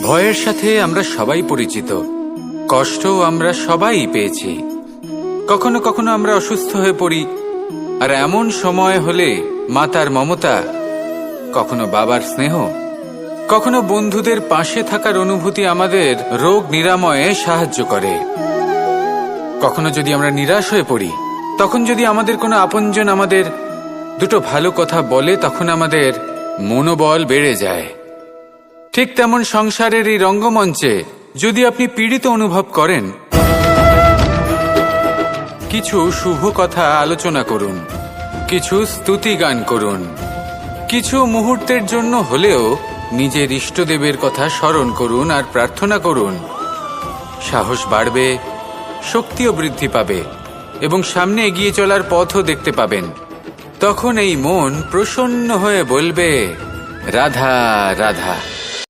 ভয়ের সাথে আমরা সবাই পরিচিত, কষ্ট আমরা সবাই পেয়েছি। কখনো কখনো আমরা অসুস্থ হয়ে পড়ি, আর এমন সময় হলে মাতার মমতা, কখনো বাবার স্নেহ, কখনো বন্ধুদের পাশে থাকার অনুভূতি আমাদের রোগ নিরাময়ে সাহায্য করে। কখনো যদি আমরা নিরাশ হয়ে পড়ি, তখন যদি আমাদের কোনো আপনজন আমাদের দুটো ভালো কথা বলে, তখন আমাদের মনোবল বেড়ে যায়। ঠিক তেমন সংসারের এই রঙ্গমঞ্চে যদি আপনি পীড়িত অনুভব করেন, কিছু শুভ কথা আলোচনা করুন, কিছু স্তুতি গান করুন, কিছু মুহূর্তের জন্য হলেও নিজের ইষ্টদেবের কথা স্মরণ করুন আর প্রার্থনা করুন। সাহস বাড়বে, শক্তিও বৃদ্ধি পাবে এবং সামনে এগিয়ে চলার পথও দেখতে পাবেন। তখন এই মন প্রসন্ন হয়ে বলবে, রাধা রাধা।